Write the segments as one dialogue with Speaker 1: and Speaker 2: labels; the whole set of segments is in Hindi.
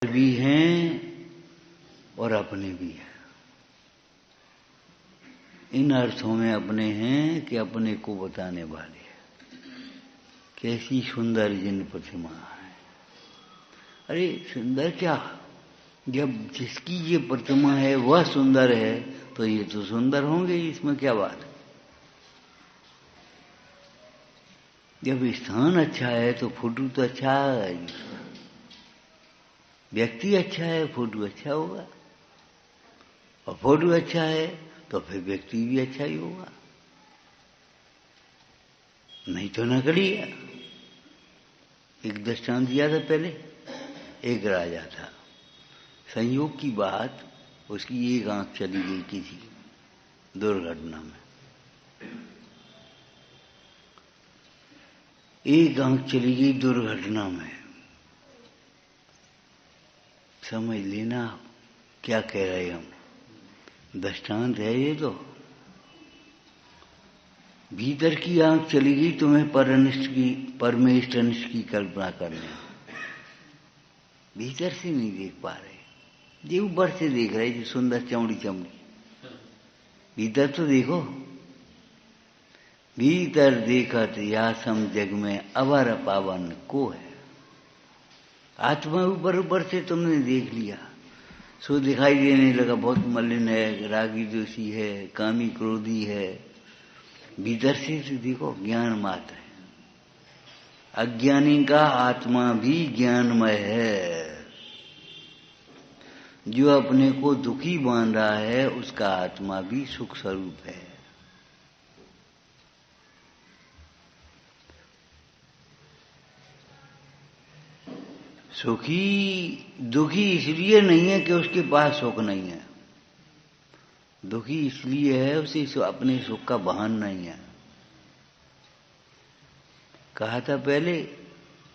Speaker 1: भी हैं और अपने भी हैं। इन अर्थों में अपने हैं कि अपने को बताने वाले हैं। कैसी सुंदर जिन प्रतिमा है। अरे सुंदर क्या, जब जिसकी ये प्रतिमा है वह सुंदर है तो ये तो सुंदर होंगे, इसमें क्या बात है। जब स्थान अच्छा है तो फोटो तो अच्छा आएगी, व्यक्ति अच्छा है फोटो अच्छा होगा, और फोटो अच्छा है तो फिर व्यक्ति भी अच्छा ही होगा, नहीं तो नकली है। एक दृष्टांत दिया था पहले। एक राजा था, संयोग की बात उसकी एक आंख चली गई किसी दुर्घटना में। एक आंख चली गई दुर्घटना में। समझ लेना क्या कह रहे हम, दृष्टांत है ये तो। भीतर की आंख चली गई तुम्हें परमेष्ट अनिष्ट की कल्पना करने, भीतर से नहीं देख पा रहे, देव ऊपर से देख रहे जो सुंदर चमड़ी चमड़ी, भीतर तो देखो। भीतर देखत या सम जग में अवर पावन को है। आत्मा ऊपर ऊपर से तुमने देख लिया, सो दिखाई देने लगा बहुत मलिन है, रागी दोषी है, कामी क्रोधी है। भीतर से तो देखो ज्ञान मात्र है। अज्ञानी का आत्मा भी ज्ञानमय है। जो अपने को दुखी मान रहा है उसका आत्मा भी सुख स्वरूप है। सुखी दुखी इसलिए नहीं है कि उसके पास सुख नहीं है, दुखी इसलिए है उसे अपने सुख का भान नहीं है। कहा था पहले,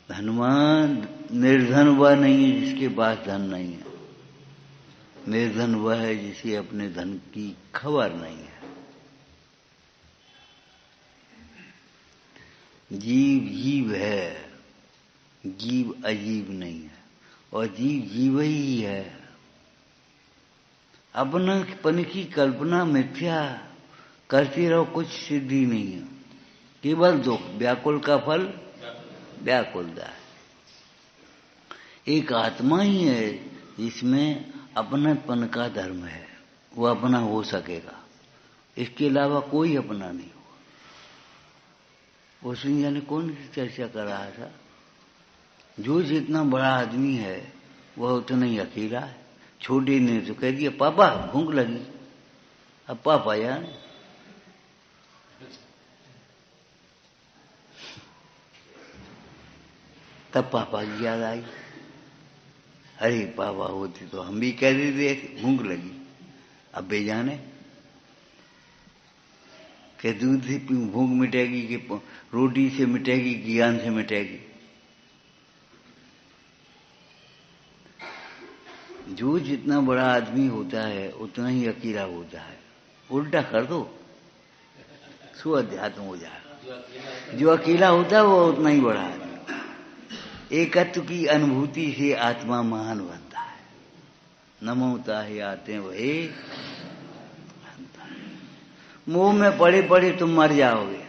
Speaker 1: धनवान निर्धन वह नहीं है जिसके पास धन नहीं है, निर्धन वह है जिसे अपने धन की खबर नहीं है। जीव जीव है, जीव अजीब नहीं है, और जीव जीव ही है। अपनापन की कल्पना मिथ्या करते रहो, कुछ सिद्धि नहीं है, केवल दुख। व्याकुल का फल व्याकुलता है। एक आत्मा ही है जिसमें अपनापन का धर्म है, वो अपना हो सकेगा, इसके अलावा कोई अपना नहीं होगा। उसमें जाने कौन सी चर्चा कर रहा था, जो जितना बड़ा आदमी है वह उतना ही अकेला है। छोटे ने तो कह दिया पापा भूख लगी, अब पापा यार तब पापा की याद आई, अरे पापा होते तो हम भी कह देते भूख लगी। अब बेजाने कि दूध से भूख मिटेगी कि रोटी से मिटेगी, ज्ञान से मिटेगी। जो जितना बड़ा आदमी होता है उतना ही अकेला होता है। उल्टा कर दो, सो अध्यात्म हो जाएगा। जो अकेला होता है वो उतना ही बड़ा आदमी। एकत्व की अनुभूति से आत्मा महान बनता है। नमोता ही आते वही, मोह में पड़े पड़े तुम मर जाओगे।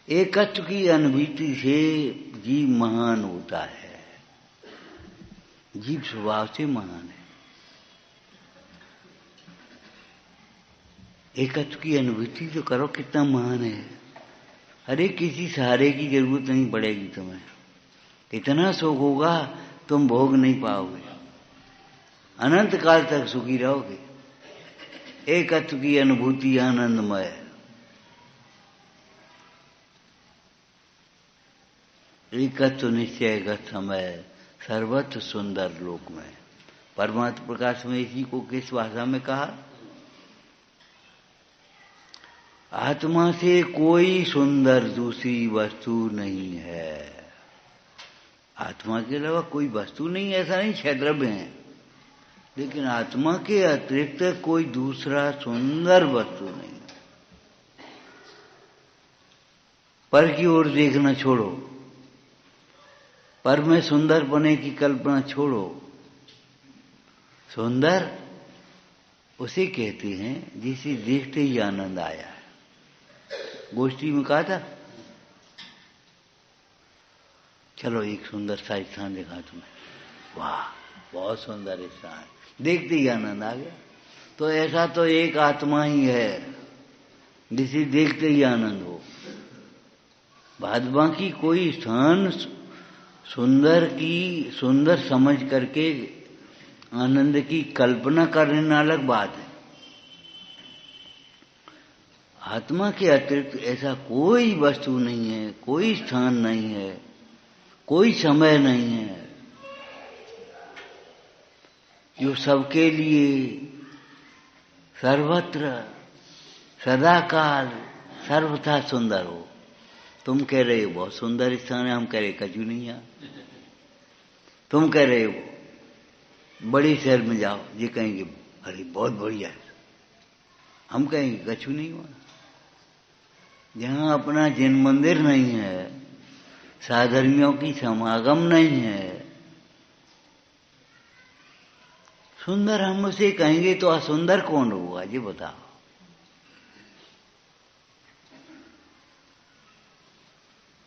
Speaker 1: एकत्व की अनुभूति से जीव महान होता है, जीव स्वभाव से महान है। एकत्व की अनुभूति तो करो, कितना महान है। अरे किसी सहारे की जरूरत नहीं पड़ेगी तुम्हें, इतना सुख होगा तुम भोग नहीं पाओगे, अनंत काल तक सुखी रहोगे। एकत्व की अनुभूति आनंदमय। एकत्व निश्चयगत समय सर्वत्र सुंदर लोक में। परमात्मा प्रकाश में इसी को किस भाषा में कहा, आत्मा से कोई सुंदर दूसरी वस्तु नहीं है। आत्मा के अलावा कोई वस्तु नहीं, ऐसा नहीं छह द्रव्य हैं, लेकिन आत्मा के अतिरिक्त कोई दूसरा सुंदर वस्तु नहीं। पर की ओर देखना छोड़ो, पर मैं सुंदर बने की कल्पना छोड़ो। सुंदर उसे कहते हैं जिसे देखते ही आनंद आया है। गोष्ठी में कहा था, चलो एक सुंदर सा स्थान दिखा तुम्हें, वाह बहुत सुंदर स्थान, देखते ही आनंद आ गया। तो ऐसा तो एक आत्मा ही है जिसे देखते ही आनंद हो। बाद बाकी कोई स्थान सुंदर समझ करके आनंद की कल्पना करना अलग बात है। आत्मा के अतिरिक्त ऐसा कोई वस्तु नहीं है, कोई स्थान नहीं है, कोई समय नहीं है जो सबके लिए सर्वत्र सदाकाल सर्वथा सुंदर हो। तुम कह रहे हो बहुत सुंदर स्थान है, हम कह रहे कछु नहीं है। तुम कह रहे हो बड़े शहर में जाओ, ये कहेंगे अरे बहुत बढ़िया है, हम कहेंगे कछु नहीं हुआ। जहां अपना जैन मंदिर नहीं है, साधर्मियों की समागम नहीं है, सुंदर हम उसे कहेंगे तो असुंदर कौन होगा ये बताओ।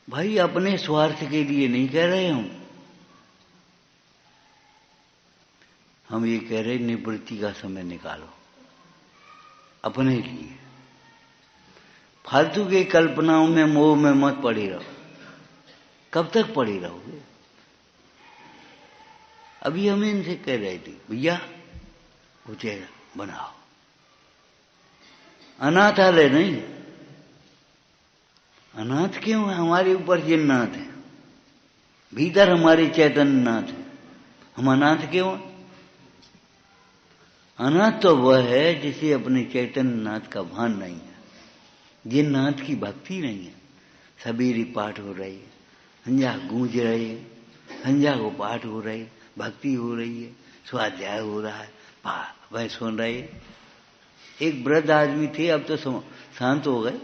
Speaker 1: भाई अपने स्वार्थ के लिए नहीं कह रहे हम ये कह रहे निवृत्ति का समय निकालो अपने लिए। फालतू की कल्पनाओं में मोह में मत पड़े रहो। कब तक पड़े रहोगे? अभी हम इनसे कह रहे थे भैया कुछ बनाओ, अनाथालय नहीं। अनाथ क्यों है? हमारे ऊपर जिन्नाथ है, भीतर हमारे चैतन्य नाथ है, हम अनाथ क्यों हैं? अनाथ तो वह है जिसे अपने चैतन्य नाथ का भान नहीं है, जिन्नाथ की भक्ति नहीं है। सवेरे पाठ हो रही है, संध्या गूंज रहे है, संध्या को पाठ हो रही है, भक्ति हो रही है, स्वाध्याय हो रहा है, वह सुन रहे हैं। एक वृद्ध आदमी थे, अब तो शांत हो गए,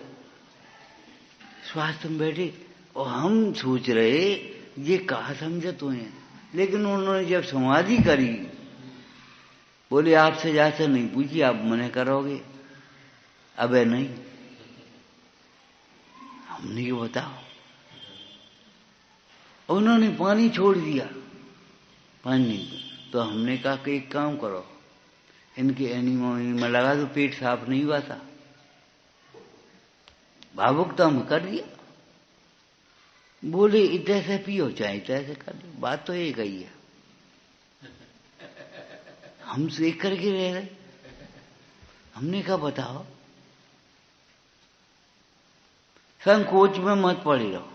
Speaker 1: स्वास्थ्य में बैठे और हम सोच रहे ये कहा समझत हुए, लेकिन उन्होंने जब समाधि करी बोले आपसे जाकर नहीं पूछी, आप मने करोगे? अबे नहीं, हमने ये बताओ। उन्होंने पानी छोड़ दिया, पानी तो हमने कहा कि एक काम करो, इनके एनिमा में लगा दो, पेट साफ नहीं हुआ था। भावुक तो हम कर दिया, बोले इतने से पियो चाहे इतने से कर दो, बात तो एक ही है। हम सेक करके रह रहे, हमने कहा बताओ, संकोच में मत पड़े रहो।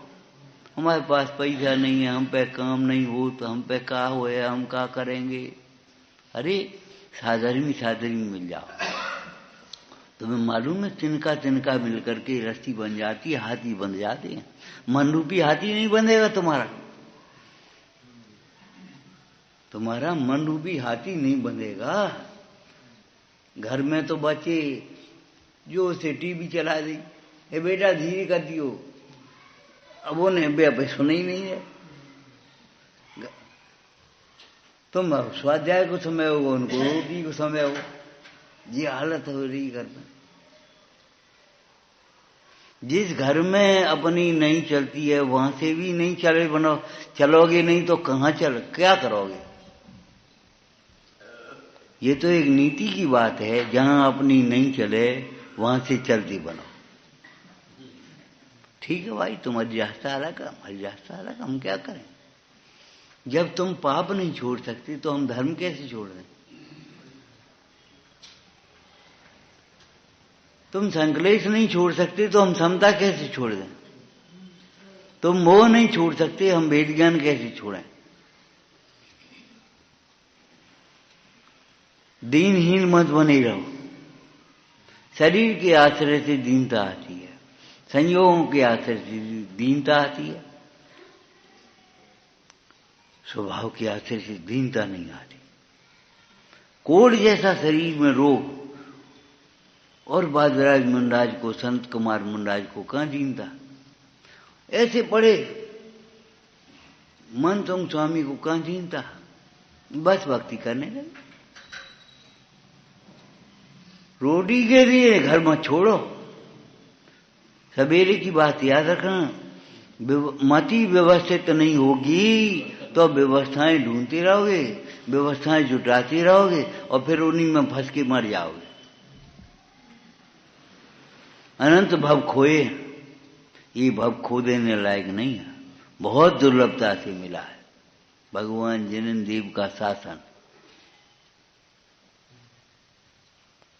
Speaker 1: हमारे पास पैसा नहीं है, हम पे काम नहीं हो तो हम पे का हो है, हम का करेंगे? अरे साधर्मी मिल जाओ। तुम्हें मालूम है तिनका तिनका मिल करके रस्सी बन जाती है, हाथी बन जाते हैं। मन रूपी हाथी नहीं बंधेगा तुम्हारा मन रूपी हाथी नहीं बंधेगा। घर में तो बच्चे जो उसे टीवी चला दी, ए बेटा धीरे कर दियो, अब वो ने सुना ही नहीं है। तुम स्वाध्याय को समय हो, उनको रोटी को समय हो, ये हालत हो रही घर में। जिस घर में अपनी नहीं चलती है वहां से भी नहीं चलोगे नहीं तो कहां क्या करोगे? ये तो एक नीति की बात है, जहां अपनी नहीं चले वहां से चलती बनो। ठीक है भाई, तुम्हारी रास्ता अलग, हमारी रास्ता अलग, हम क्या करें? जब तुम पाप नहीं छोड़ सकते तो हम धर्म कैसे छोड़ दें? तुम संकलेश नहीं छोड़ सकते तो हम समता कैसे छोड़ दें? तुम मोह नहीं छोड़ सकते, हम वेद ज्ञान कैसे छोड़ें? दीनहीन मत बने रहो। शरीर के आश्रय से दीनता आती है, संयोगों के आश्रय से दीनता आती है, स्वभाव के आश्रय से दीनता नहीं आती। कोढ़ जैसा शरीर में रोग और बादराज मुंडाज को, संत कुमार मुंडाज को कहां दीनता? ऐसे पड़े मन तुम स्वामी को कहां छीनता, बस भक्ति करने लगे। रोटी के लिए घर मत छोड़ो। सवेरे की बात याद रखना, मति व्यवस्थित नहीं होगी तो व्यवस्थाएं ढूंढते रहोगे, व्यवस्थाएं जुटाते रहोगे और फिर उन्हीं में फंस के मर जाओगे। अनंत भव खोए, ये भव खो देने लायक नहीं है, बहुत दुर्लभता से मिला है भगवान जिन देव का शासन।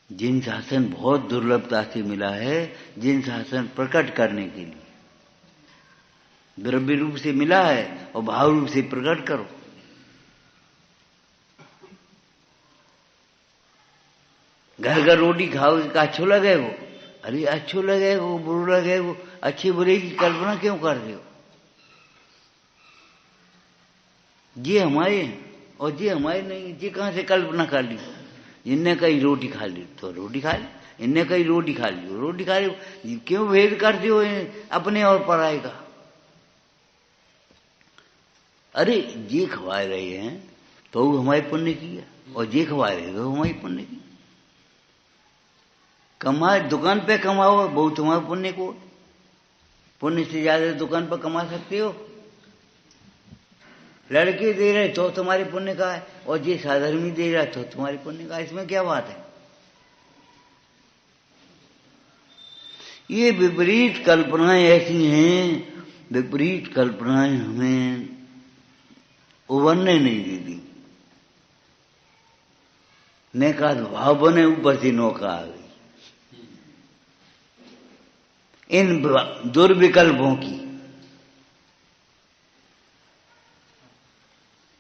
Speaker 1: जिन शासन बहुत दुर्लभता से मिला है, जिन शासन प्रकट करने के लिए द्रव्य रूप से मिला है और भाव रूप से प्रकट करो। घर घर रोटी खाओगे का अच्छो लगे वो, अरे अच्छो लगे वो, बुरा लगे वो, अच्छे बुरे की कल्पना क्यों कर रहे हो? ये हमारे और ये हमारे नहीं, ये कहां से कल्पना कर ली? इनने कहीं रोटी खा ली तो रोटी खा ली, इनने कहीं रोटी खा ली रोटी खा ली। क्यों भेद करते हो अपने और पराये का? अरे ये खवा रहे हैं तो हमारे पुण्य की है, और ये खवा रहे तो हमारी पुण्य की। कमा दुकान पे कमाओ वो तुम्हारे पुण्य को, पुण्य से ज्यादा दुकान पर कमा सकते हो। लड़के दे रहे तो तुम्हारे पुण्य का है, और ये साधर्मी दे रहा तो तुम्हारे पुण्य का, इसमें क्या बात है? ये विपरीत कल्पनाएं ऐसी हैं, विपरीत कल्पनाएं हमें उभरने नहीं देती। नेका भाव बने, ऊपर से नौका आ गई। इन दुर्विकल्पों की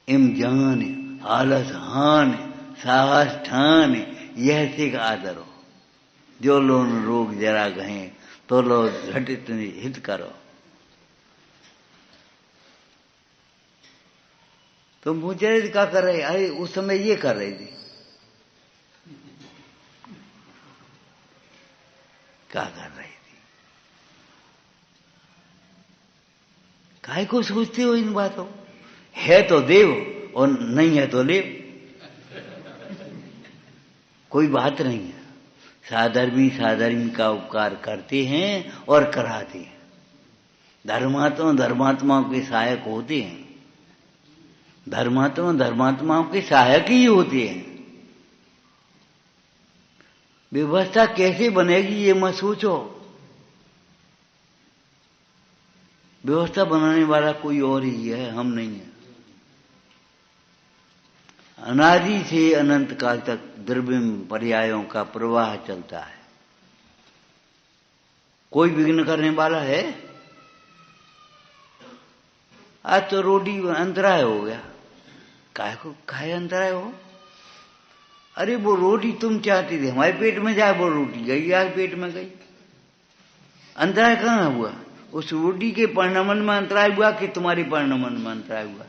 Speaker 1: इमजान आलस हान साहस ठान यह सिख आदर हो। जो लोन रोग जरा गए तो लो घटित हित करो। तो मुझे क्या कर रहे? अरे उस समय ये कर रही थी, क्या कर रही थी? काहे को सोचते हो इन बातों? है तो देव और नहीं है तो लेव, कोई बात नहीं है। साधर्मी साधर्मी का उपकार करते हैं और कराते हैं। धर्मात्मा धर्मात्माओं के सहायक होते हैं, धर्मात्मा धर्मात्माओं के सहायक ही होते हैं। व्यवस्था कैसे बनेगी ये मत सोचो, व्यवस्था बनाने वाला कोई और ही है, हम नहीं है। अनादि से अनंत काल तक द्रव्य पर्यायों का प्रवाह चलता है। कोई विघ्न करने वाला है? आज तो रोटी अंतराय हो गया, काहे को खाए अंतराय हो? अरे वो रोटी तुम चाहती थी हमारे पेट में जाए, वो रोटी गई आज पेट में गई, अंतराय कहां हुआ? उस रोटी के परिणमन में अंतराय हुआ कि तुम्हारी परिणमन में अंतराय हुआ?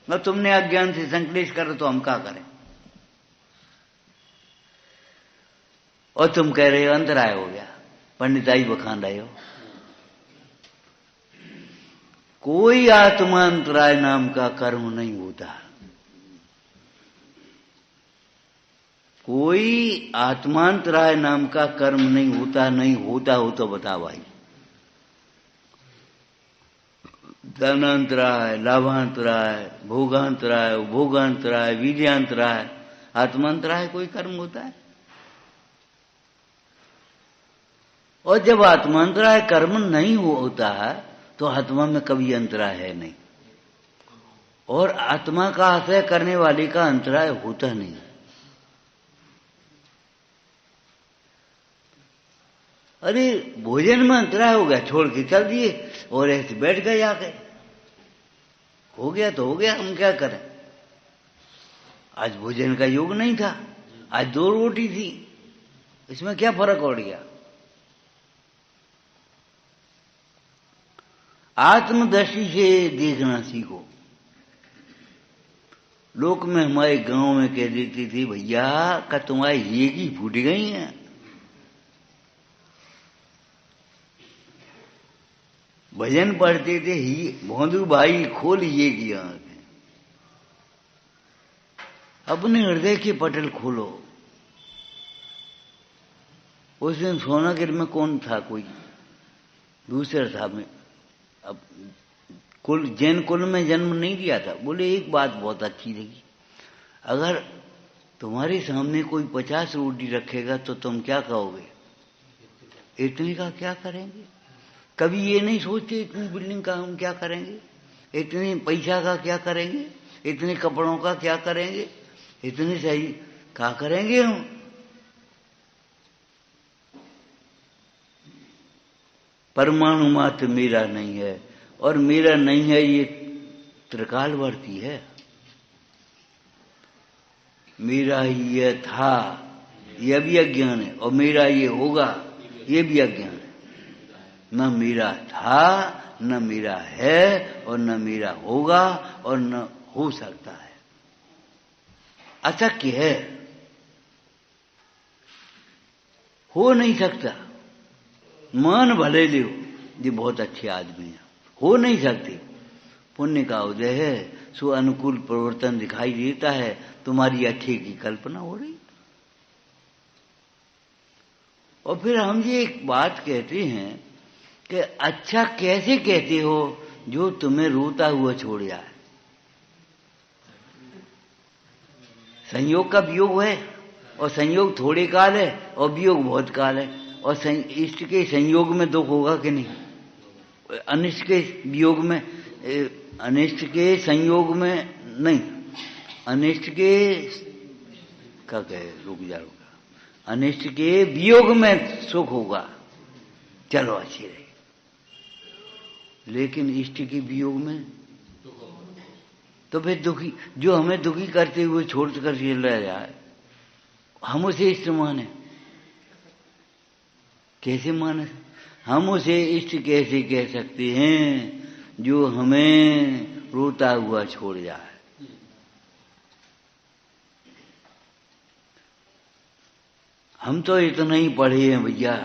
Speaker 1: और तुमने अज्ञान से संकलेश करो तो हम क्या करें? और तुम कह रहे हो अंतराय हो गया, पंडिताई बखान रहे हो। कोई आत्मा अंतराय नाम का कर्म नहीं होता। कोई आत्मांतराय नाम का कर्म नहीं होता, नहीं होता हो तो बता भाई। धनांतराय, लाभांतराय, भोगांतराय, उपभोगांतराय, वीर्यांतराय, आत्मांतराय कोई कर्म होता है? और जब आत्मांतराय कर्म नहीं होता है तो आत्मा में कभी अंतराय है नहीं, और आत्मा का आश्रय करने वाले का अंतराय होता नहीं। अरे भोजन में अंतराय हो गया, छोड़ के चल दिए और ऐसे बैठ गए आके, हो गया तो हो गया, हम क्या करें? आज भोजन का योग नहीं था, आज 2 रोटी थी, इसमें क्या फर्क पड़ गया? आत्मदृष्टि से देखना सीखो। लोक में हमारे गांव में कह देती थी, भैया का तुम्हारी ये की फूट गई है, भजन पढ़ते थे ही भोंदू भाई खोल ये की आंखें, अपने हृदय के पटल खोलो। उस दिन सोनागिर में कौन था, कोई दूसरा था। मैं अब कुल जैन कुल में जन्म नहीं लिया था। बोले एक बात बहुत अच्छी लगी, अगर तुम्हारे सामने कोई 50 रोटी रखेगा तो तुम क्या कहोगे? इतने का क्या करेंगे? कभी ये नहीं सोचते इतनी बिल्डिंग का हम क्या करेंगे, इतने पैसा का क्या करेंगे, इतने कपड़ों का क्या करेंगे, इतने सही क्या करेंगे हम? परमाणु मात्र मेरा नहीं है, और मेरा नहीं है ये त्रिकालवर्ती है। मेरा ये था यह भी अज्ञान है, और मेरा ये होगा ये भी अज्ञान है। न मेरा था, न मेरा है, और न मेरा होगा, और न हो सकता है। अशक्य है, हो नहीं सकता। मान भले लो ये बहुत अच्छे आदमी है, हो नहीं सकते। पुण्य का उदय है, सो अनुकूल परिवर्तन दिखाई देता है, तुम्हारी अच्छे की कल्पना हो रही। और फिर हम ये एक बात कहते हैं कि अच्छा कैसे कहते हो जो तुम्हें रोता हुआ छोड़ जाए? संयोग का वियोग है, और संयोग थोड़े काल है और वियोग बहुत काल है। और इष्ट के संयोग में दुख होगा कि नहीं? अनिष्ट के वियोग में, अनिष्ट के संयोग में नहीं, अनिष्ट के क्या कहे, रुक जाओगा, अनिष्ट के वियोग में सुख होगा, चलो अच्छी रही। लेकिन इष्ट के वियोग में तो फिर दुखी, जो हमें दुखी करते हुए छोड़ कर चला जाए, हम उसे इष्ट माने? कैसे माने? हम उसे इष्ट कैसे कह सकते हैं जो हमें रोता हुआ छोड़ जाए? हम तो इतना ही पढ़े हैं भैया,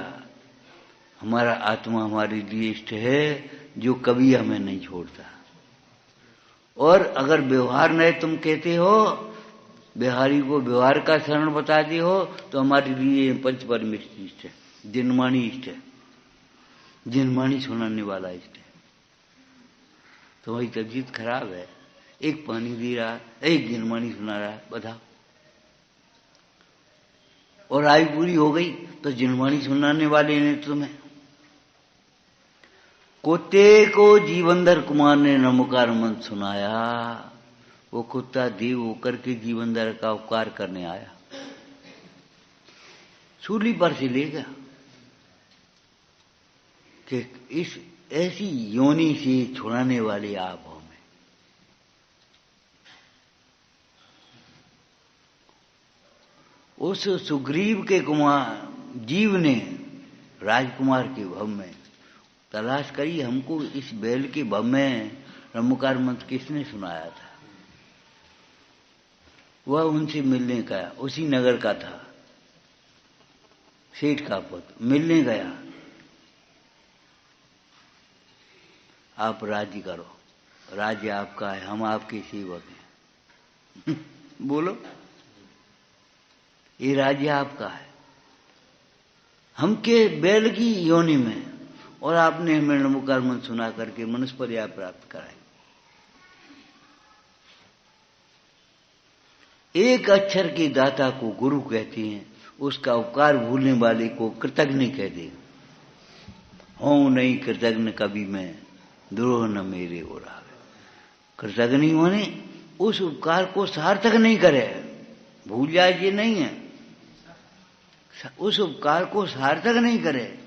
Speaker 1: हमारा आत्मा हमारे लिए इष्ट है जो कभी हमें नहीं छोड़ता। और अगर व्यवहार नहीं तुम कहते हो, बिहारी को व्यवहार का शरण बताते हो, तो हमारे लिए पंच परमेष्ठ इष्ट है, जिनमानी इष्ट है, जिनमानी सुनाने वाला इष्ट है। तुम्हारी तबीयत खराब है, एक पानी दे रहा है, एक जिनमानी सुना रहा है, बताओ। और आयु पूरी हो गई तो जिनवाणी सुनाने वाले ने तुम्हें। कुत्ते को जीवनधर कुमार ने नमोकार मंत्र सुनाया, वो कुत्ता देव होकर के जीवनधर का उपकार करने आया, सूली पर से ले गया कि इस ऐसी योनि से छुड़ाने वाले आप हो। उस सुग्रीव के कुमार जीव ने राजकुमार के भव में तलाश करी, हमको इस बैल के भव में नमोकार मंत्र किसने सुनाया था। वह उनसे मिलने गया, उसी नगर का था, सेठ का पुत्र, मिलने गया। आप राज्य करो, राज्य आपका है, हम आपके सेवक हैं। बोलो, ये राज्य आपका है, हम के बैल की योनि में, और आपने हमें नमोकार मंत्र सुना करके मनुष्य पर्याय प्राप्त कराई। एक अक्षर के दाता को गुरु कहते हैं, उसका उपकार भूलने वाले को कृतज्ञ कहते हैं। हूं नहीं कृतज्ञ कभी मैं, द्रोह न मेरे हो रहा। कृतज्ञ होने उस उपकार को सार्थक नहीं करे, भूल जाए ये नहीं है, उस उपकार को सार्थक नहीं करे।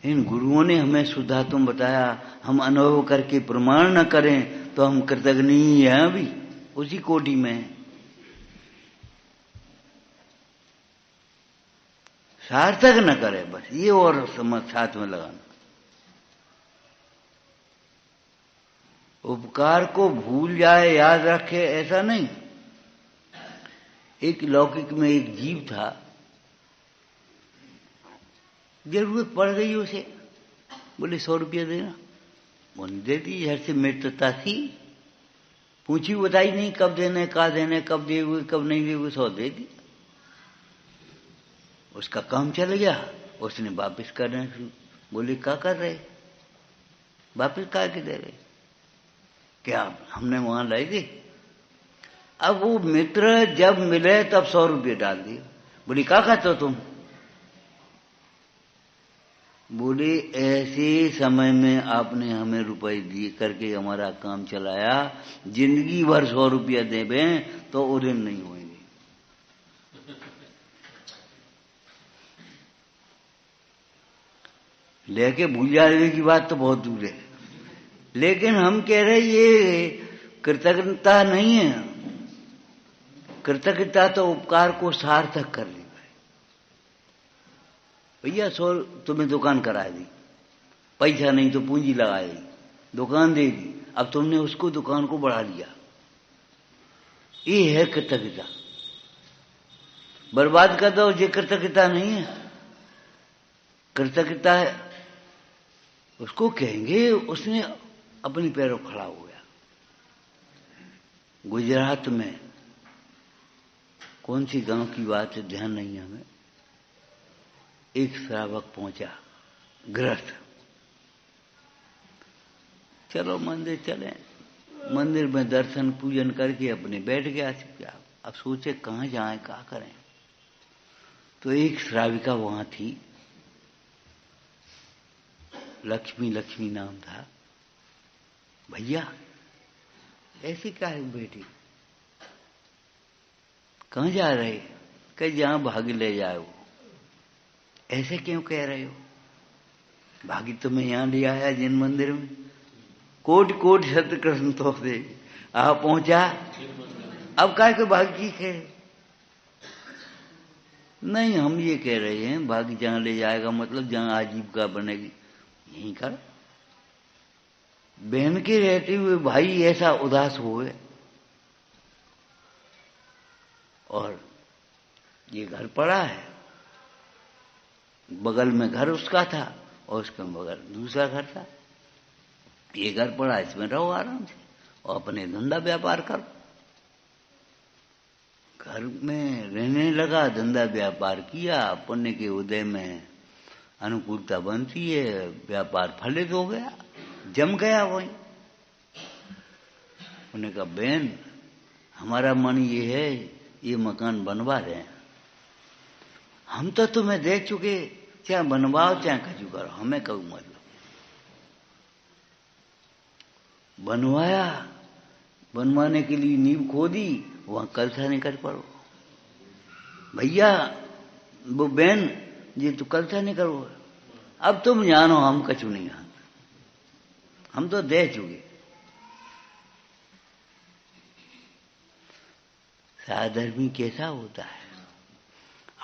Speaker 1: इन गुरुओं ने हमें शुद्धात्म बताया, हम अनुभव करके प्रमाण न करें तो हम कृतज्ञ ही हैं, अभी उसी कोटि में है। सार्थक न करे, बस ये और समझ साथ में लगाना। उपकार को भूल जाए याद रखे ऐसा नहीं। एक लौकिक में एक जीव था, जरूरत पड़ गई उसे, बोले 100 रुपया देना। बोले दे दी, झट से मित्रता थी, पूछी बताई नहीं कब देने, कहा देने, कब देगे कब नहीं देगे, 100 दे दी। उसका काम चल गया, उसने वापिस करने शुरू। बोले क्या कर रहे, वापिस कहा के दे रहे, क्या हमने वहां लाई दी। अब वो मित्र जब मिले तब 100 रुपये डाल दिए। बोली क्या कहते हो तुम। बोले ऐसे समय में आपने हमें रुपए दिए करके हमारा काम चलाया, जिंदगी भर 100 रुपया देवे तो उड़न नहीं होंगे। लेके भूल जाने की बात तो बहुत दूर है, लेकिन हम कह रहे ये कृतज्ञता नहीं है। कृतज्ञता तो उपकार को सार्थक कर ली। भैया 100 तुम्हें दुकान करा दी, पैसा नहीं तो पूंजी लगाई, दुकान दे दी, अब तुमने उसको दुकान को बढ़ा लिया, ये है कृतज्ञता। बर्बाद कर दो, ये कृतज्ञता नहीं है। कृतज्ञता है उसको कहेंगे उसने अपने पैरों खड़ा हो गया। गुजरात में कौन सी गांव की बात है ध्यान नहीं हमें, एक श्रावक पहुंचा गृहस्थ, चलो मंदिर चले, मंदिर में दर्शन पूजन करके अपने बैठ गया। अब सोचे कहाँ जाएं क्या करें, तो एक श्राविका वहां थी, लक्ष्मी नाम था। भैया ऐसी क्या है बेटी, कहाँ जा रहे, कहीं जहां भाग ले जाओ। ऐसे क्यों कह रहे हो, भागी तुम्हें यहां ले आया जिन मंदिर में, कोट कोट सत्य कृष्ण तो से आ पहुंचा, अब काय के भाग की है। नहीं हम ये कह रहे हैं भाग जहां ले जाएगा मतलब जहां आजीविका बनेगी यहीं कर। बहन के रहते हुए भाई ऐसा उदास हुए, और ये घर पड़ा है, बगल में घर उसका था और उसके बगल दूसरा घर था। ये घर पड़ा, इसमें रहो आराम से और अपने धंधा व्यापार करो। घर में रहने लगा, धंधा व्यापार किया, पुण्य के उदय में अनुकूलता बनती है, व्यापार फलित हो गया, जम गया वहीं। उन्होंने कहा बहन हमारा मन ये है, ये मकान बनवा रहे हैं, हम तो तुम्हें दे चुके, चाहे बनवाओ चाहे कचू करो, हमें कहू मतलब। बनवाया, बनवाने के लिए नींव खोदी, वहां कलसा नहीं कर पड़ो। भैया वो बहन ये तो कलसा नहीं करो, अब तुम जानो हम कचू नहीं जानते, हम तो दे चुके। साधर्मी कैसा होता है,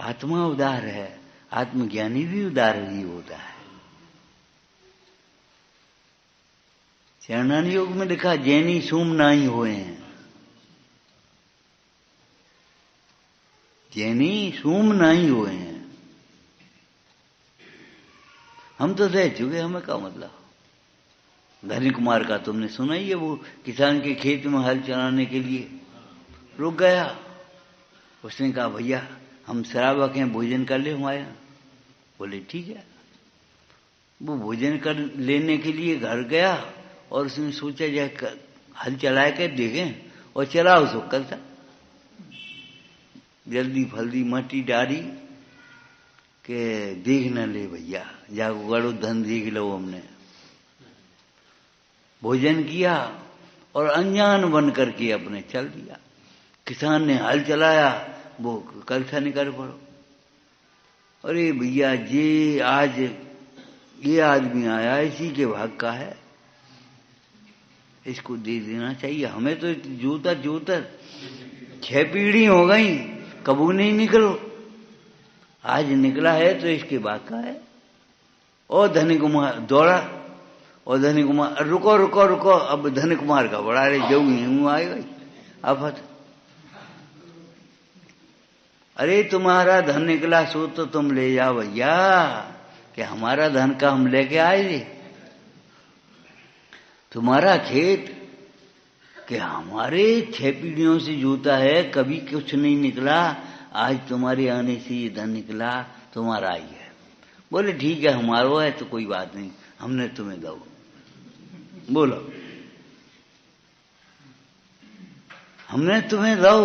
Speaker 1: आत्मा उदार है, आत्मज्ञानी भी उदार ही होता है। चरणान योग में लिखा जैनी सूम नाही हुए हैं, जैनी सूम नहीं हुए हैं। हम तो दे चुके, हमें क्या मतलब। धनी कुमार का तुमने सुना ही है, वो किसान के खेत में हल चलाने के लिए रुक गया। उसने कहा भैया हम श्रावक हैं, भोजन कर ले हमारे यहाँ। बोले ठीक है। वो भोजन कर लेने के लिए घर गया और उसने सोचा जाए हल चलाए कर देखें, और चला उसको कल था। जल्दी फल्दी मट्टी डाली के देख न ले भैया, जाको गड़ो धन देख लो। हमने भोजन किया और अनजान बन करके अपने चल दिया। किसान ने हल चलाया, वो कलसा नहीं कर पड़ो। अरे भैया ये आदमी आया इसी के भाग का है, इसको दे देना चाहिए। हमें तो जोतर 6 पीढ़ी हो गई, कबू नहीं निकलो, आज निकला है तो इसके भाग का है। और धनी कुमार दौड़ा, और धनी कुमार रुको रुको रुको, अब धनी कुमार का बड़ा रे जो आएगा आफत। अरे तुम्हारा धन निकला सो तो तुम ले जाओ भैया, कि हमारा धन का हम लेके आए थे, तुम्हारा खेत कि हमारे 6 पीढ़ियों से जोता है, कभी कुछ नहीं निकला, आज तुम्हारे आने से ये धन निकला, तुम्हारा ही है। बोले ठीक है, हमारा है तो कोई बात नहीं, हमने तुम्हें दो। बोलो, हमने तुम्हें दो,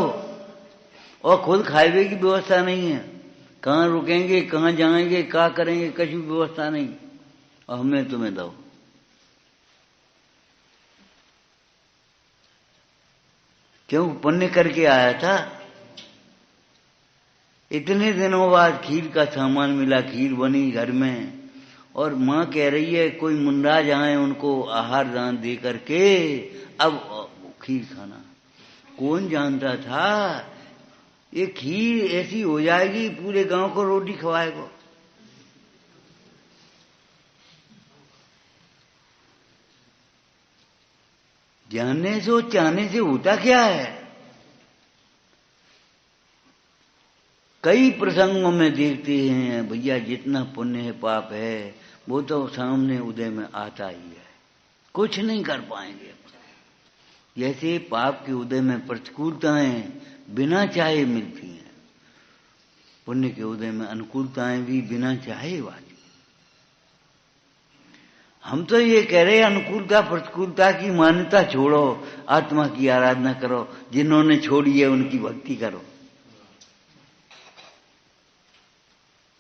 Speaker 1: और खुद खाए की व्यवस्था नहीं है, कहाँ रुकेंगे, कहाँ जाएंगे, क्या करेंगे, कहीं व्यवस्था नहीं, और हमने तुम्हें दो। क्यों? पुण्य करके आया था। इतने दिनों बाद खीर का सामान मिला, खीर बनी घर में, और माँ कह रही है कोई मुंडा जाए उनको आहार दान दे करके अब खीर खाना। कौन जानता था ये खीर ऐसी हो जाएगी, पूरे गांव को रोटी खवाएगा। जानने से और चाहने से होता क्या है? कई प्रसंगों में देखते हैं भैया, जितना पुण्य है पाप है वो तो सामने उदय में आता ही है, कुछ नहीं कर पाएंगे। जैसे पाप के उदय में प्रतिकूलताएं बिना चाहे मिलती हैं, पुण्य के उदय में अनुकूलताएं भी बिना चाहे वाली। हम तो ये कह रहे हैं अनुकूलता प्रतिकूलता की मान्यता छोड़ो, आत्मा की आराधना करो, जिन्होंने छोड़ी है उनकी भक्ति करो।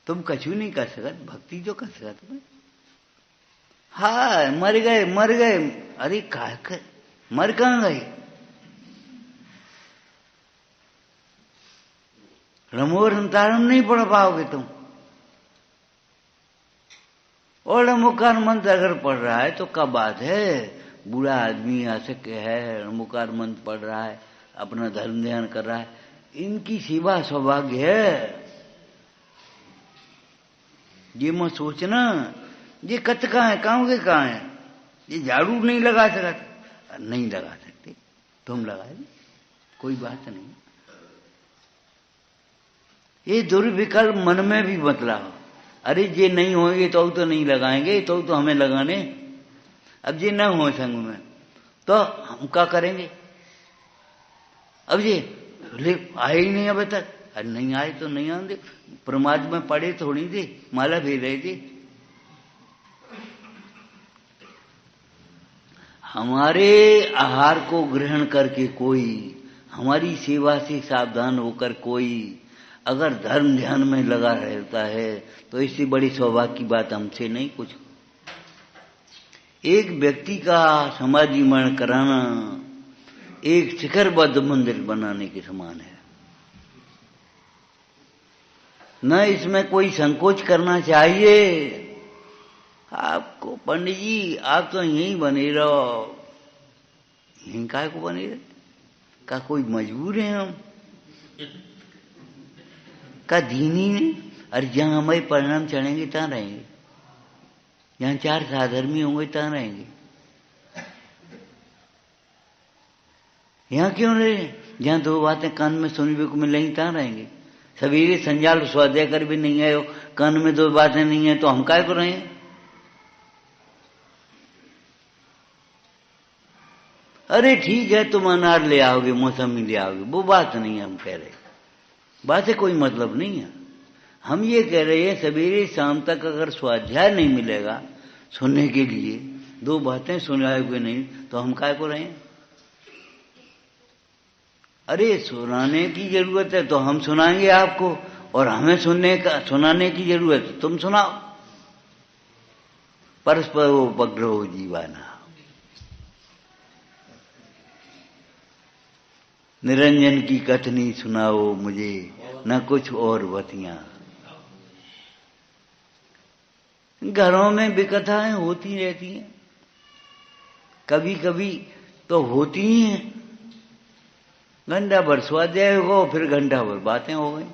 Speaker 1: तुम कछु नहीं कर सकत, भक्ति जो कर सकत में। हाँ, मर गए मर गए, अरे काय मर कहाँ गए? रमो रंतारम नहीं पढ़ पाओगे तुम। और रमोकार मंत्र अगर पढ़ रहा है तो क्या बात है, बूढ़ा आदमी आसक्त है, रमोकार मंत्र पढ़ रहा है, अपना धर्म ध्यान कर रहा है, इनकी सेवा सौभाग्य है। ये मत सोचना ये कत कहाँ है, काम के कहाँ है, ये झाड़ू नहीं लगा सकते, नहीं लगा सकते, तुम लगा दे, कोई बात नहीं। ये दुर्विकल्प मन में भी मत लाओ, अरे ये नहीं होंगे तो नहीं लगाएंगे, तो हमें लगाने। अब ये न हो संग में तो हम क्या करेंगे? अब ये आए ही नहीं अभी तक, अरे नहीं आए तो नहीं आए, प्रमाद में पड़े थोड़ी थे, माला भेज रहे थे। हमारे आहार को ग्रहण करके कोई, हमारी सेवा से सावधान होकर कोई अगर धर्म ध्यान में लगा रहता है तो इससे बड़ी सौभाग्य की बात हमसे नहीं कुछ। एक व्यक्ति का समाजीकरण कराना एक शिखरबद्ध मंदिर बनाने के समान है। न इसमें कोई संकोच करना चाहिए। आपको पंडित जी आप तो यहीं बने रहो, यहीं काय को बने रहे, का कोई मजबूर है हम, का दीनी ने? अरे जहां हमारे परिणाम चढ़ेंगे तहां रहेंगे, जहां 4 साधर्मी होंगे तहां रहेंगे। यहां क्यों रहे? जहां 2 बातें कान में सुनने को मिलेंगी तहां रहेंगे। सवेरे संजाल स्वाध्याय कर भी नहीं आए हो, कान में 2 बातें नहीं है तो हम काय को रहे? अरे ठीक है तुम अनार ले आओगे, मौसमी ले आओगे, वो बात नहीं है हम कह रहे, बात से कोई मतलब नहीं है। हम ये कह रहे हैं सवेरे शाम तक अगर स्वाध्याय नहीं मिलेगा सुनने के लिए, 2 बातें सुनाए हुए नहीं, तो हम काय को रहे? अरे सुनाने की जरूरत है तो हम सुनाएंगे आपको, और हमें सुनाने की जरूरत है तुम सुनाओ। परस्पर उपग्रह जीवाना, निरंजन की कथनी सुनाओ मुझे, न कुछ और बतियां। घरों में विकथाएं होती रहती हैं, कभी कभी तो होती ही हैं। घंटा भर स्वाध्याय हो, फिर घंटा भर बातें हो गई,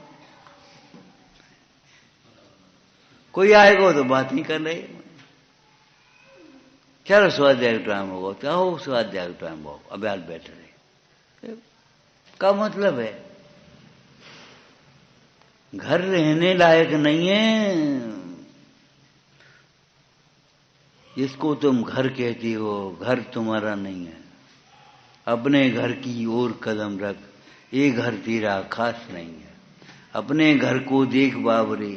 Speaker 1: कोई आएगा तो बात नहीं कर रहे। चलो स्वाध्याय का टाइम होगा, क्या हो स्वाध्याय का टाइम हो, अभ्यास बैठ रहे, का मतलब है? घर रहने लायक नहीं है, जिसको तुम घर कहती हो, घर तुम्हारा नहीं है। अपने घर की ओर कदम रख, ये घर तेरा खास नहीं है। अपने घर को देख बाबरे,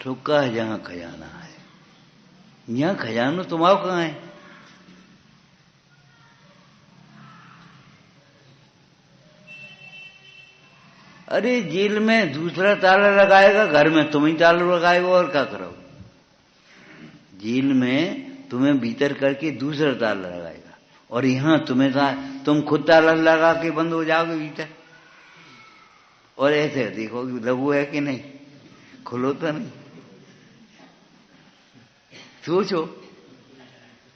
Speaker 1: ठुका है जहां खजाना है। यहां खजाना तुम्हारा कहां है? अरे जेल में दूसरा ताला लगाएगा, घर में तुम ही ताला लगाएगा, और क्या करोगे? जेल में तुम्हें भीतर करके दूसरा ताला लगाएगा, और यहां तुम खुद ताला लगा के बंद हो जाओगे भीतर। और ऐसे देखो लघु है कि नहीं, खुलो तो नहीं। सोचो,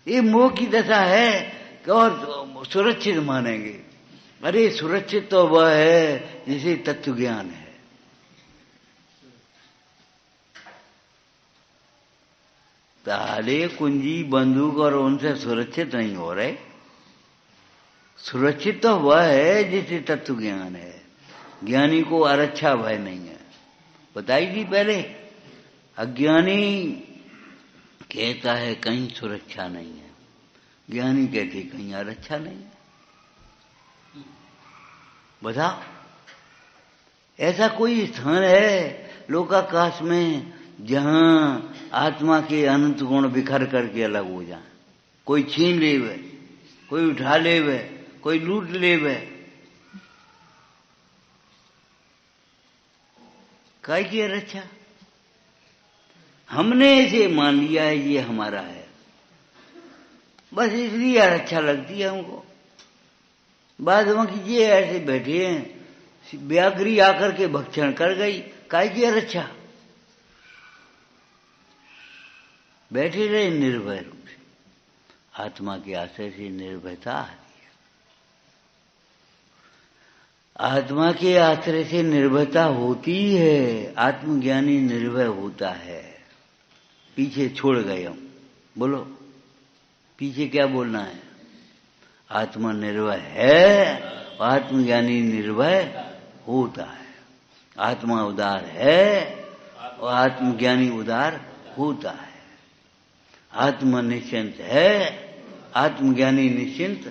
Speaker 1: ये मोह की दशा है कि और सुरक्षित मानेंगे। अरे सुरक्षित तो वह है जिसे तत्व ज्ञान है। ताले कुंजी बंदूक और उनसे सुरक्षित नहीं हो रहे। सुरक्षित तो वह है जिसे तत्व ज्ञान है। ज्ञानी को अरच्छा भय नहीं है। बताई थी पहले। अज्ञानी कहता है कहीं सुरक्षा नहीं है, ज्ञानी कहते कहीं अरच्छा नहीं है। बता, ऐसा कोई स्थान है लोकाकाश में जहां आत्मा के अनंत गुण बिखर करके अलग हो जाए? कोई छीन ले वे, कोई उठा ले वे, कोई लूट ले वे। काय की रक्षा? हमने इसे मान लिया है ये हमारा है, बस इसलिए अच्छा लगती है हमको। बाद में कीजिए ऐसे बैठे हैं, व्याघ्री आकर के भक्षण कर गई, काय की रक्षा? बैठे रहे निर्भय रूप से। आत्मा के आश्रय से निर्भयता आती है। आत्मा के आश्रय से निर्भयता होती है। आत्मज्ञानी निर्भय होता है। पीछे छोड़ गए हम, बोलो पीछे क्या बोलना है? आत्मा निर्भय है और आत्मज्ञानी निर्भय होता है। आत्मा उदार है और आत्मज्ञानी उदार होता है। आत्मा निश्चिंत है, आत्मज्ञानी निश्चिंत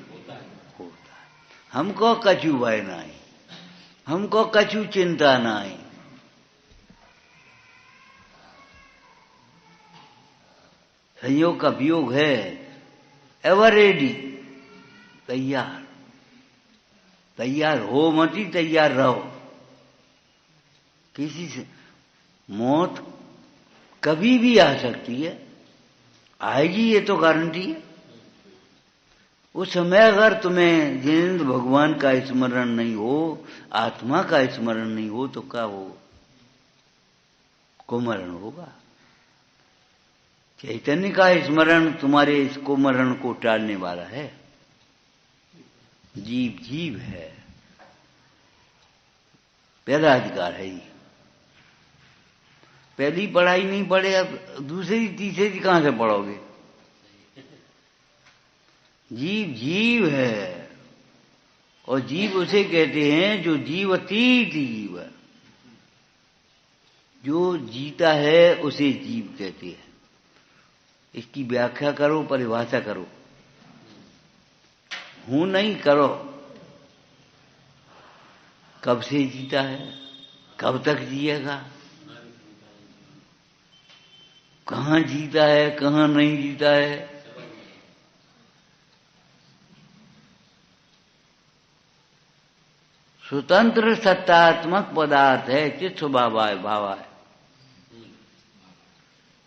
Speaker 1: होता है। हमको कछु भय नहीं, हमको कछु चिंता नहीं। संयोग का वियोग है, एवर रेडी, तैयार। तैयार हो मती, तैयार रहो। किसी से मौत कभी भी आ सकती है, आएगी ये तो गारंटी है। उस समय अगर तुम्हें जिनेंद्र भगवान का स्मरण नहीं हो, आत्मा का स्मरण नहीं हो, तो क्या हो? कुमरण होगा। चैतन्य का स्मरण तुम्हारे इस कुमरण को टालने वाला है। जीव जीव है, पहला अधिकार है ये। पहली पढ़ाई नहीं पढ़े, अब दूसरी तीसरी कहां से पढ़ोगे? जीव जीव है, और जीव उसे कहते हैं जो जीवतीत जीव है। जो जीता है उसे जीव कहते हैं। इसकी व्याख्या करो, परिभाषा करो। हूं नहीं करो। कब से जीता है, कब तक जिएगा, कहां जीता है, कहां नहीं जीता है। स्वतंत्र सत्तात्मक पदार्थ है। चित्त स्वभावाय भावाय।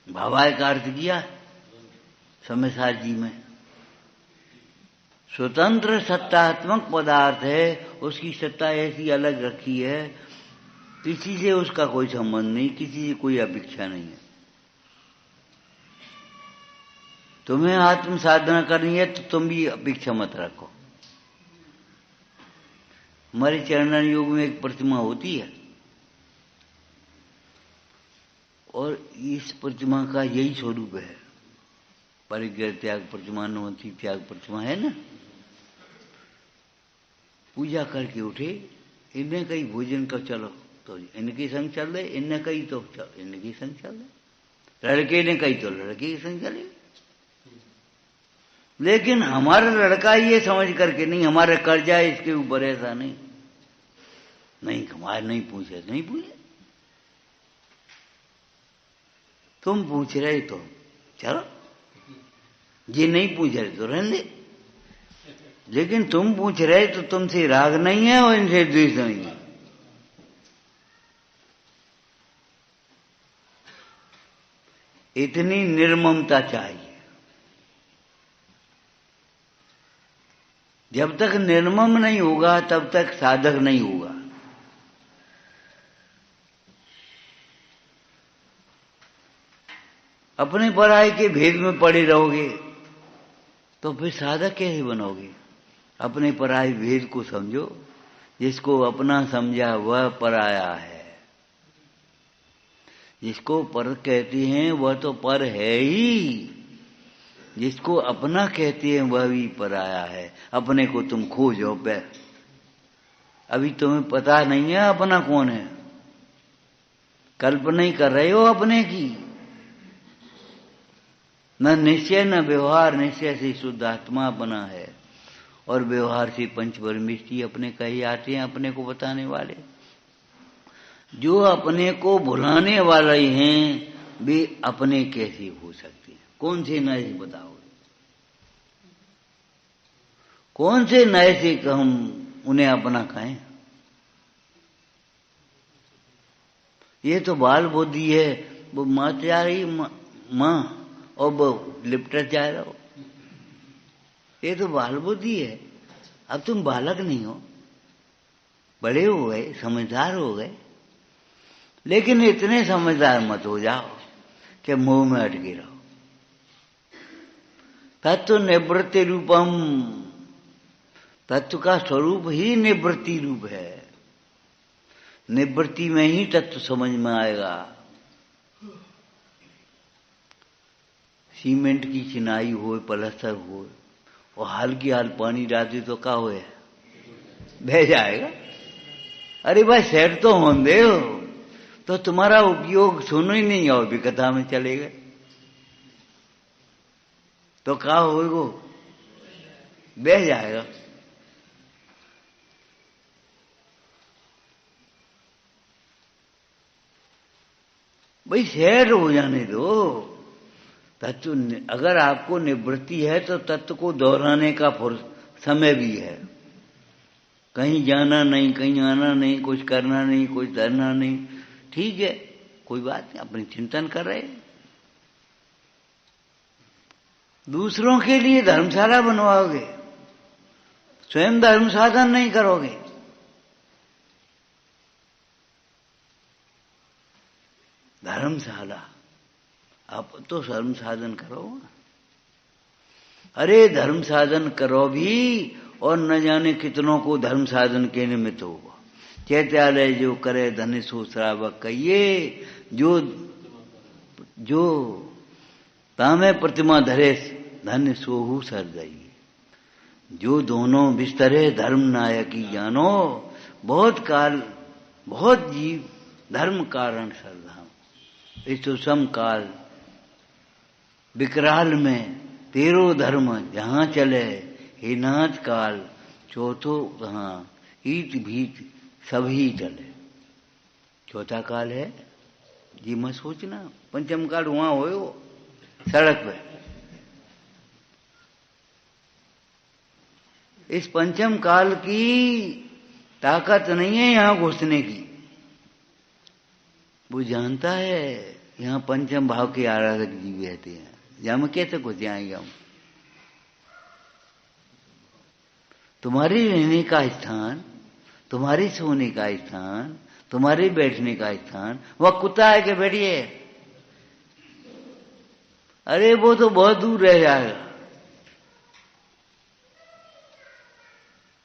Speaker 1: भावाय का अर्थ किया समयसार जी में। स्वतंत्र सत्तात्मक पदार्थ है, उसकी सत्ता ऐसी अलग रखी है, किसी से उसका कोई संबंध नहीं, किसी से कोई अपेक्षा नहीं है। तुम्हें आत्म साधना करनी है तो तुम भी अपेक्षा मत रखो। हमारे चरणन योग में एक प्रतिमा होती है, और इस प्रतिमा का यही स्वरूप है। परिग्रह त्याग प्रतिमा, नवंती त्याग प्रतिमा है ना। पूजा करके उठे, इनने कहीं भोजन का चलो तो इनके संग चल रहे, इनने कहीं तो इनके संग चल रहे, लड़के ने कहीं तो लड़के के संग चले। लेकिन हमारा लड़का ये समझ करके नहीं, हमारा कर्जा है इसके ऊपर, ऐसा नहीं, नहीं हमारे नहीं पूछे, नहीं पूछे, तुम पूछ रहे तो चलो, ये नहीं पूछ रहे तो रहने दे, लेकिन तुम पूछ रहे तो तुमसे राग नहीं है और इनसे द्वेष नहीं है। इतनी निर्ममता चाहिए। जब तक निर्मम नहीं होगा तब तक साधक नहीं होगा। अपने पराये के भेद में पड़े रहोगे तो फिर साधक कैसे बनोगे? अपने पराये भेद को समझो, जिसको अपना समझा वह पराया है, जिसको पर कहते हैं वह तो पर है ही, जिसको अपना कहते हैं वह भी पराया है। अपने को तुम खोजो पे, अभी तुम्हें पता नहीं है अपना कौन है, कल्पना ही कर रहे हो अपने की। न निश्चय न व्यवहार, निश्चय से शुद्ध आत्मा बना है और व्यवहार से पंच परमेष्टि अपने कहे आते हैं, अपने को बताने वाले। जो अपने को भुलाने वाले हैं वे अपने कैसे हो सकते हैं? कौन से नए से बताओ, कौन से नए से हम उन्हें अपना कहें? ये तो बाल बुद्धि है, वो माँ जा रही माँ और वो लिपट जा रहा हो, ये तो बाल बुद्धि है। अब तुम बालक नहीं हो, बड़े हो गए, समझदार हो गए, लेकिन इतने समझदार मत हो जाओ कि मुंह में अटके रहो। तत्व निवृत्ति रूपम, तत्व का स्वरूप ही निवृत्ति रूप है। निवृत्ति में ही तत्व समझ में आएगा। सीमेंट की चिनाई हो, पलस्तर हो और हल्की हाल पानी डालती तो क्या होए? बह जाएगा। अरे भाई सेट तो होने दे हो, तो तुम्हारा उपयोग सुनो ही नहीं और भी कथा में चले गए तो क्या होगा? बह जाएगा। भाई सेट हो जाने दो। तत्व अगर आपको निवृत्ति है तो तत्व को दोहराने का समय भी है। कहीं जाना नहीं, कहीं आना नहीं, कुछ करना नहीं, कुछ धरना नहीं, ठीक है, कोई बात नहीं, अपनी चिंतन कर रहे। दूसरों के लिए धर्मशाला बनवाओगे, स्वयं धर्म साधन नहीं करोगे। धर्मशाला आप तो धर्म साधन करो। अरे धर्म साधन करो भी और न जाने कितनों को धर्म साधन के निमित्त होगा। चैत्यालय जो करे धन्य सो श्रावक कहिए, जो तामे प्रतिमा धरे धन्य सोहू सर गई। जो दोनों बिस्तरे धर्म नायकी जानो, बहुत काल बहुत जीव धर्म कारण श्रद्धा। इस सुषम काल विकराल में तेरो धर्म जहाँ चले, हे नाथ काल चौथो कहाँ, ईट भीत सभी चले। चौथा काल है जी, मत सोचना पंचम काल वहां हो सड़क पे। इस पंचम काल की ताकत नहीं है यहां घुसने की। वो जानता है यहां पंचम भाव के आराधक जीव रहते हैं, यहां में कैसे घुस जाएंगे हम? तुम्हारी रहने का स्थान, तुम्हारी सोने का स्थान, तुम्हारे बैठने का स्थान, वह कुत्ता है कि बैठिए? अरे वो तो बहुत दूर रह जाएगा।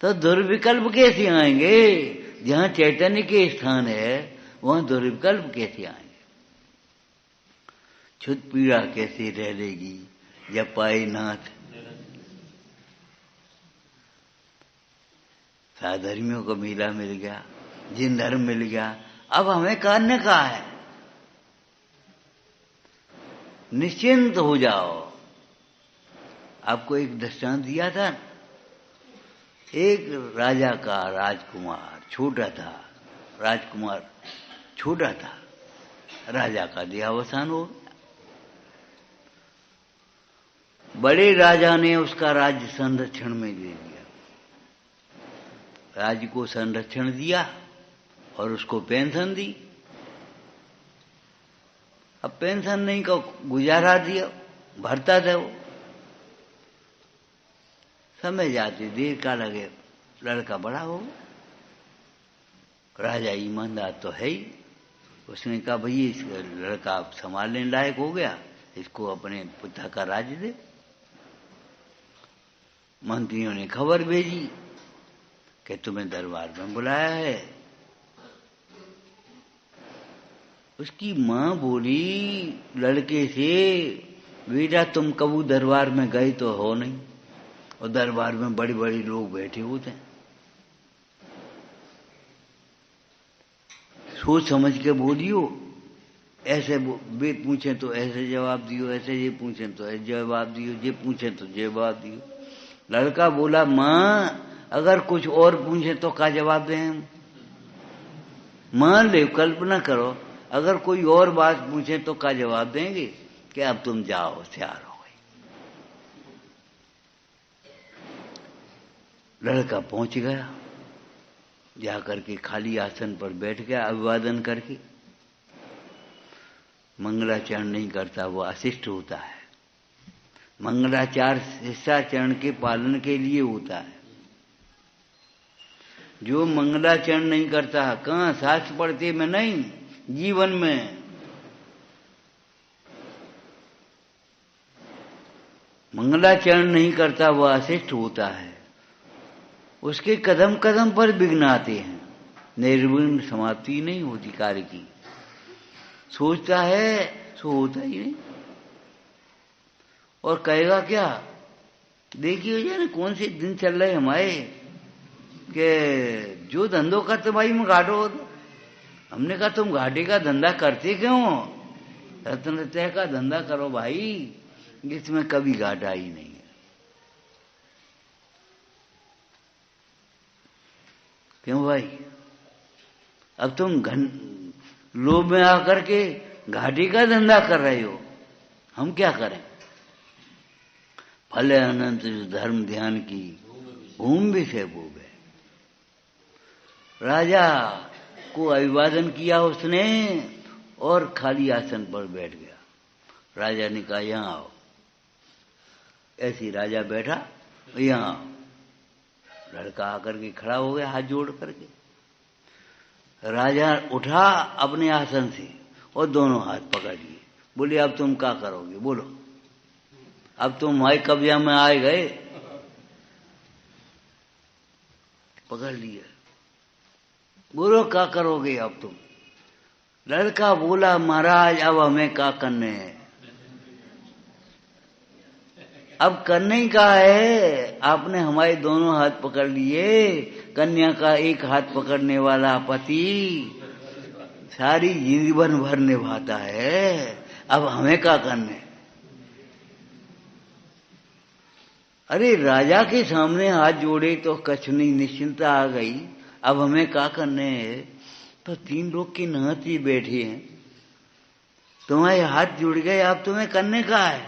Speaker 1: तो दुर्विकल्प कैसे आएंगे? जहां चैतन्य के स्थान है वहां दुर्विकल्प कैसे आएंगे? छुत पीड़ा कैसे रह लेगी जब पाए नाथ? साधर्मियों को मेला मिल गया, जिन धर्म मिल गया, अब हमें करने का है। निश्चिंत हो जाओ, आपको एक दृष्टांत दिया था, एक राजा का राजकुमार छोटा था, राजकुमार छोटा था, राजा का देहावसान हो गया। बड़े राजा ने उसका राज्य संरक्षण में दे दिया, राज्य को संरक्षण दिया और उसको पेंशन दी। अब पेंशन नहीं का गुजारा दिया, भरता था वो। समय जाते देर का लगे, लड़का बड़ा हो, राजा ईमानदार तो है ही। उसने कहा भाई इस लड़का अब संभालने लायक हो गया, इसको अपने पिता का राज्य दे। मंत्रियों ने खबर भेजी कि तुम्हें दरबार में बुलाया है। उसकी मां बोली लड़के से, बेटा तुम कबू दरबार में गए तो हो नहीं, और दरबार में बड़े बड़े लोग बैठे होते हैं, सोच समझ के बोलियो। ऐसे वे पूछे तो ऐसे जवाब दियो, ऐसे ये पूछे तो ऐसे जवाब दियो, ये पूछे तो जवाब दियो। लड़का बोला मां अगर कुछ और पूछे तो क्या जवाब दें? मान ले, कल्पना करो अगर कोई और बात पूछे तो क्या जवाब देंगे कि अब तुम जाओ, तैयार हो गई। लड़का पहुंच गया, जाकर के खाली आसन पर बैठ गया, अभिवादन करके। मंगलाचरण नहीं करता, वो अशिष्ट होता है। मंगलाचार शिष्टाचरण के पालन के लिए होता है। जो मंगलाचरण नहीं करता, कहाँ शास्त्र पढ़ते में नहीं, जीवन में मंगलाचरण नहीं करता, वह अशिष्ट होता है। उसके कदम कदम पर विघ्न आते हैं, निर्विघ्न समाप्ति नहीं होती कार्य की। सोचता है सो होता ही नहीं, और कहेगा क्या? देखिए ना कौन से दिन चल रहे हमारे कि जो धंधों करते भाई में घाटो होता। हमने कहा तुम घाटे का धंधा करते क्यों? रत्न का धंधा करो भाई, जिसमें कभी घाटा ही नहीं है। क्यों भाई? अब तुम लोभ में आकर के घाटे का धंधा कर रहे हो, हम क्या करें? फल अनंत जो धर्म ध्यान की भूमि भी से भूब है। राजा को अभिवादन किया उसने और खाली आसन पर बैठ गया। राजा ने कहा यहां आओ। ऐसी राजा बैठा, यहां आओ। लड़का आकर के खड़ा हो गया हाथ जोड़ करके। राजा उठा अपने आसन से और दोनों हाथ पकड़ लिए। बोले अब तुम क्या करोगे? बोलो, अब तुम हमारे कब्जा में आए गए। पकड़ लिए, बोलो क्या करोगे अब तुम? लड़का बोला महाराज अब हमें क्या करने हैं? अब करने ही का है, आपने हमारे दोनों हाथ पकड़ लिए। कन्या का एक हाथ पकड़ने वाला पति सारी जीवन भर निभाता है, अब हमें क्या करने? अरे राजा के सामने हाथ जोड़े तो कछ नहीं, निश्चिंता आ गई। अब हमें क्या करने हैं? तो तीन लोग की नाती बैठे हैं, तुम्हारे हाथ जुड़ गए, अब तुम्हें करने का है।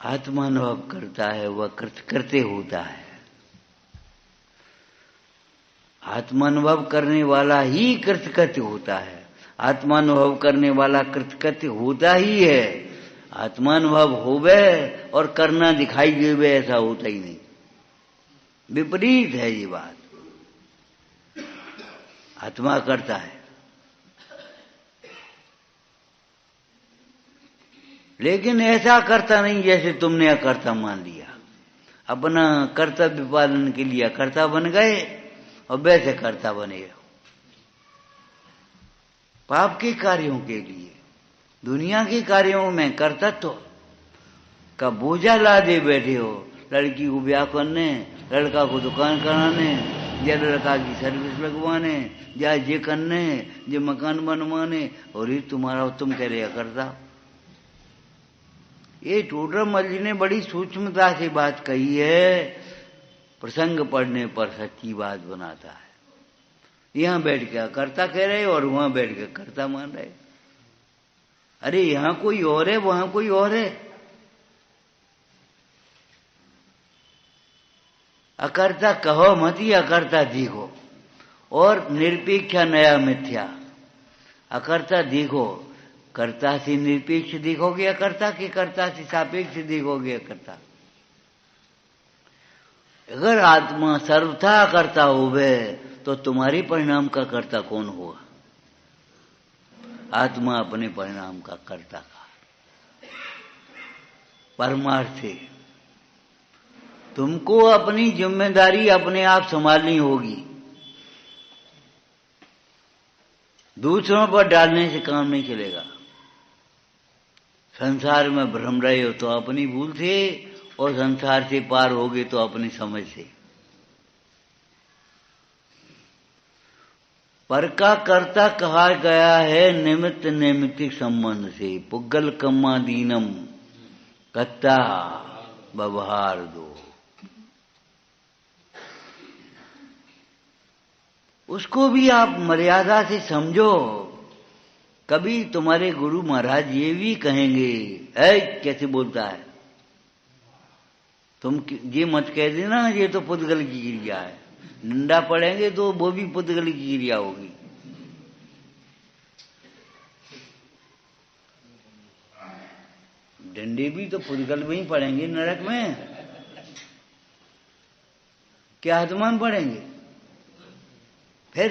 Speaker 1: आत्मानुभव करता है वह करते होता है। आत्मानुभव करने वाला ही कृतकृत्य होता है। आत्मानुभव करने वाला कृतकृत्य होता ही है। आत्मानुभव होवे और करना दिखाई देवे ऐसा होता ही नहीं, विपरीत है ये बात। आत्मा करता है, लेकिन ऐसा करता नहीं जैसे तुमने अकर्ता मान लिया। अपना कर्तव्य पालन के लिए कर्ता बन गए और वैसे कर्ता बने हो पाप के कार्यों के लिए। दुनिया के कार्यों में कर्तत्व का बोझा लादे बैठे हो। लड़की को ब्याह करने, लड़का को दुकान कराने, जल रखा की सर्विस लगवाने, या ये करने, ये मकान बनवाने, और ये तुम्हारा तुम कह रहे करता। ये टोडरमल जी ने बड़ी सूक्ष्मता से बात कही है, प्रसंग पढ़ने पर सच्ची बात बनाता है। यहां बैठ के कर्ता कह रहे और वहां बैठ के कर्ता मान रहे। अरे यहां कोई और है, वहां कोई और है। अकर्ता कहो मत ही अकर्ता दिखो, और निरपेक्षा नया मिथ्या। अकर्ता दिखो, कर्ता से निरपेक्ष दिखोगे अकर्ता के, कर्ता से सापेक्ष दिखोगे अकर्ता। अगर आत्मा सर्वथा कर्ता होवे तो तुम्हारे परिणाम का कर्ता कौन होगा? आत्मा अपने परिणाम का कर्ता का परमार्थ है। तुमको अपनी जिम्मेदारी अपने आप संभालनी होगी। दूसरों पर डालने से काम नहीं चलेगा। संसार में भ्रम रहे हो तो अपनी भूल से, और संसार से पार होगे तो अपनी समझ से। पर का कर्ता कहा गया है निमित्त नैमित्तिक संबंध से। पुग्गल कम्मा दीनम कत्ता व्यवहार दो। उसको भी आप मर्यादा से समझो। कभी तुम्हारे गुरु महाराज ये भी कहेंगे, ऐ कैसे बोलता है, तुम ये मत कह देना ये तो पुद्गल की क्रिया है। निंदा पड़ेंगे तो वो भी पुद्गल की क्रिया होगी। डंडे भी तो पुद्गल में ही पड़ेंगे नरक में, क्या आत्मान पड़ेंगे फिर?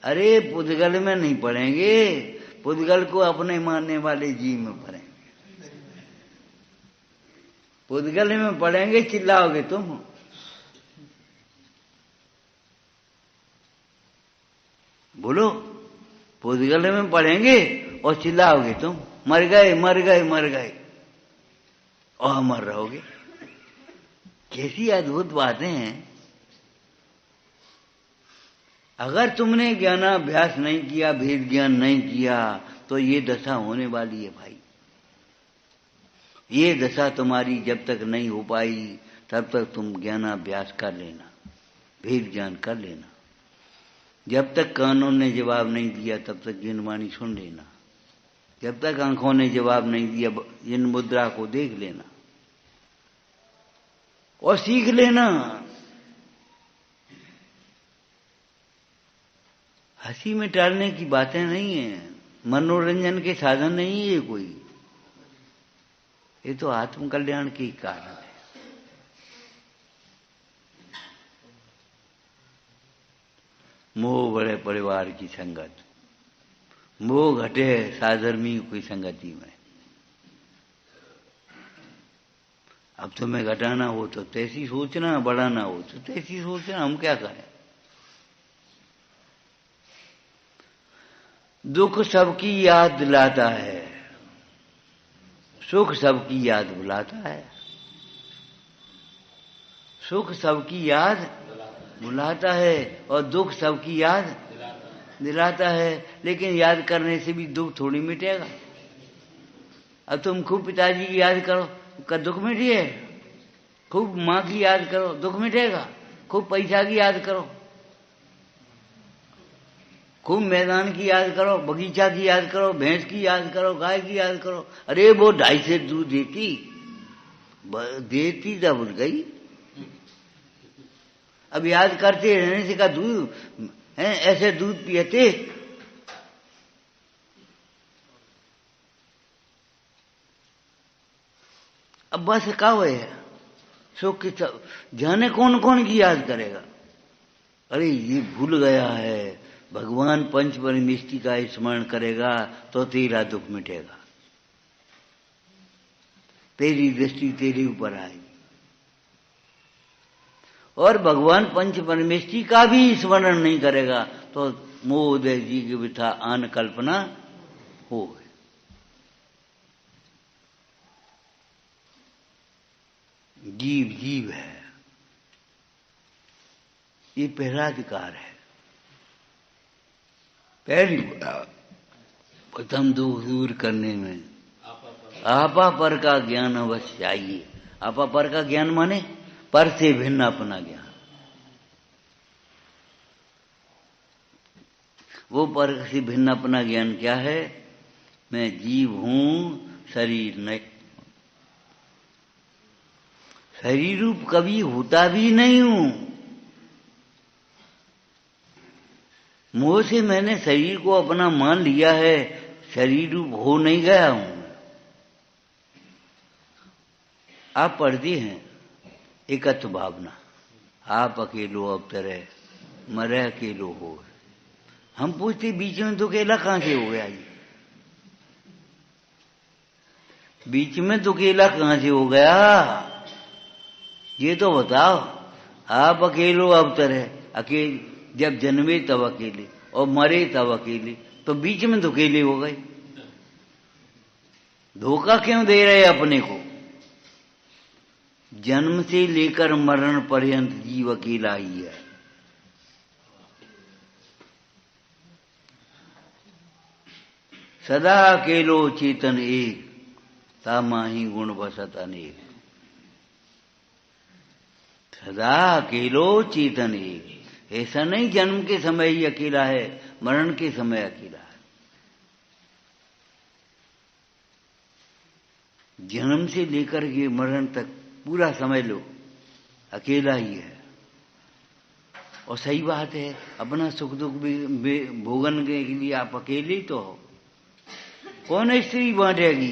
Speaker 1: अरे पुद्गल में नहीं पड़ेंगे, पुद्गल को अपने मानने वाले जीव में पड़ेंगे। पुद्गल में पड़ेंगे, चिल्लाओगे तुम। बोलो, पुद्गल में पड़ेंगे और चिल्लाओगे तुम, मर गए मर गए मर गए, और अमर रहोगे। कैसी अद्भुत बातें हैं। अगर तुमने ज्ञानाभ्यास नहीं किया, भेद ज्ञान नहीं किया, तो ये दशा होने वाली है भाई। ये दशा तुम्हारी जब तक नहीं हो पाई तब तक तुम ज्ञानाभ्यास कर लेना, भेद ज्ञान कर लेना। जब तक कानों ने जवाब नहीं दिया तब तक जिनवाणी सुन लेना। जब तक आंखों ने जवाब नहीं दिया जिन मुद्रा को देख लेना और सीख लेना। हंसी में टालने की बातें नहीं है, मनोरंजन के साधन नहीं है कोई। ये तो आत्मकल्याण के कारण है। मोह बड़े परिवार की संगत, मोह घटे साधर्मी की संगति में। अब तुम्हें घटाना हो तो तैसी सोचना, बढ़ाना हो तो तैसी सोचना, हम क्या करें। दुख सबकी याद दिलाता है, सुख सबकी याद बुलाता है। सुख सबकी याद बुलाता है और दुख सबकी याद दिलाता है। लेकिन याद करने से भी दुख थोड़ी मिटेगा। अब तुम खूब पिताजी की याद करो, का दुख मिटे? खूब माँ की याद करो, दुख मिटेगा? खूब पैसा की याद करो, खूब मैदान की याद करो, बगीचा की याद करो, भैंस की याद करो, गाय की याद करो। अरे वो 2.5 से दूध देती तब भूल गई। अब याद करते रहने से का दूध है, ऐसे दूध पियते। अब बस का है सुख की, जाने कौन कौन की याद करेगा। अरे ये भूल गया है, भगवान पंच परमेष्टि का स्मरण करेगा तो तेरा दुख मिटेगा, तेरी दृष्टि तेरे ऊपर आएगी। और भगवान पंच परमेष्टि का भी स्मरण नहीं करेगा तो मोह उदय जी की विथा आन कल्पना हो। जीव जीव है, ये पहला अधिकार है। पहली प्रथम दुख दूर करने में आपा पर का ज्ञान अवश्य चाहिए। आपा पर का ज्ञान माने पर से भिन्न अपना ज्ञान। वो पर से भिन्न अपना ज्ञान क्या है? मैं जीव हूं, शरीर नहीं। शरीर रूप कभी होता भी नहीं हूं। मोह से मैंने शरीर को अपना मान लिया है, शरीर रूप हो नहीं गया हूं। आप पढ़ते हैं एकत्व भावना, आप अकेलो अवतरे मरे अकेलो हो। हम पूछते बीच में तो अकेला कहां से हो गया? ये बीच में तो अकेला कहां से हो गया? ये तो बताओ। आप अकेलो अवतरे, अकेले जब जन्मे तब अकेले और मरे तब अकेले, तो बीच में तो अकेले हो गए। धोखा क्यों दे रहे अपने को? जन्म से लेकर मरण पर्यंत जीव अकेला ही है। सदा अकेलो चेतन एक, तामाही गुण बसत अनेक। सदा अकेलो चेतन एक। ऐसा नहीं जन्म के समय ही अकेला है, मरण के समय अकेला है। जन्म से लेकर के मरण तक पूरा समझ लो अकेला ही है। और सही बात है, अपना सुख दुख भी भोगन के लिए आप अकेले ही तो हो। कौन स्त्री बांटेगी?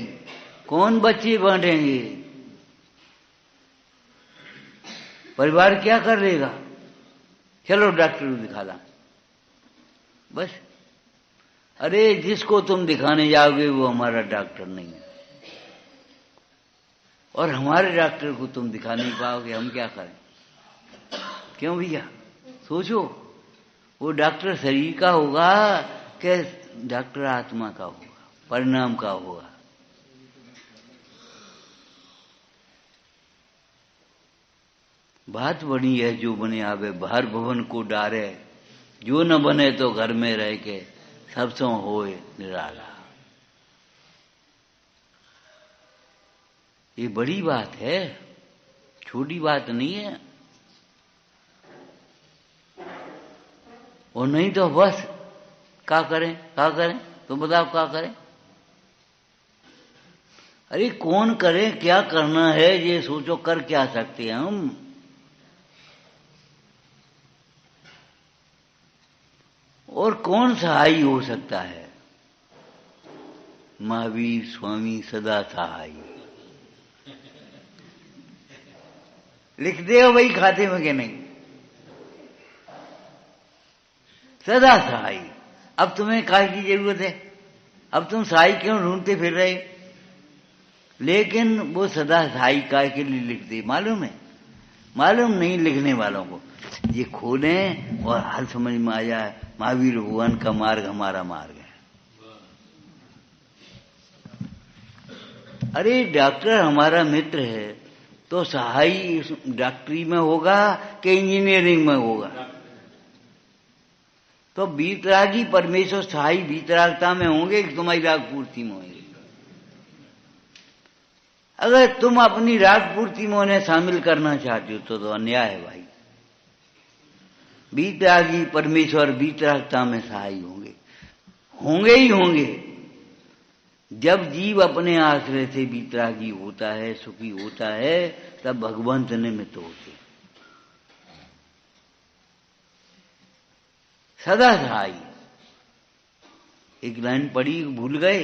Speaker 1: कौन बच्चे बांटेंगे? परिवार क्या कर लेगा? चलो डॉक्टर को दिखा ला, बस। अरे जिसको तुम दिखाने जाओगे वो हमारा डॉक्टर नहीं है, और हमारे डॉक्टर को तुम दिखा नहीं पाओगे, हम क्या करें? क्यों भैया? सोचो, वो डॉक्टर शरीर का होगा कि डॉक्टर आत्मा का होगा, परिणाम का होगा? बात बनी है जो बने आवे बाहर भवन को डारे, जो न बने तो घर में रह के सबसों होए निराला। ये बड़ी बात है, छोटी बात नहीं है। और नहीं तो बस क्या करें? तो बताओ क्या करें? अरे कौन करे, क्या करना है ये सोचो। कर क्या सकते हैं हम? और कौन सहाय हो सकता है? महावीर स्वामी सदा सहाय। लिख दे हो भाई खाते में कि नहीं? सदा सहाय। अब तुम्हें काय की जरूरत है? अब तुम सहाय क्यों ढूंढते फिर रहे? लेकिन वो सदा सहाय काय के लिए लिख दे, मालूम है? मालूम नहीं लिखने वालों को। ये खोलें और हाल समझ में आ जाए, महावीर भगवान का मार्ग हमारा मार्ग है। अरे डॉक्टर हमारा मित्र है तो सहाय डॉक्टरी में होगा कि इंजीनियरिंग में होगा? तो वीतरागी परमेश्वर सहाय वीतरागता में होंगे कि तुम्हारी राग पूर्ति में होंगे? अगर तुम अपनी राग पूर्ति में उन्हें शामिल करना चाहते हो तो अन्याय है भाई। वीतरागी परमेश्वर वीतरागता में सहाय होंगे ही होंगे। जब जीव अपने आश्रय से वीतरागी होता है, सुखी होता है, तब भगवंत निमित्त होते। सदा सहाय। एक लाइन पढ़ी भूल गए।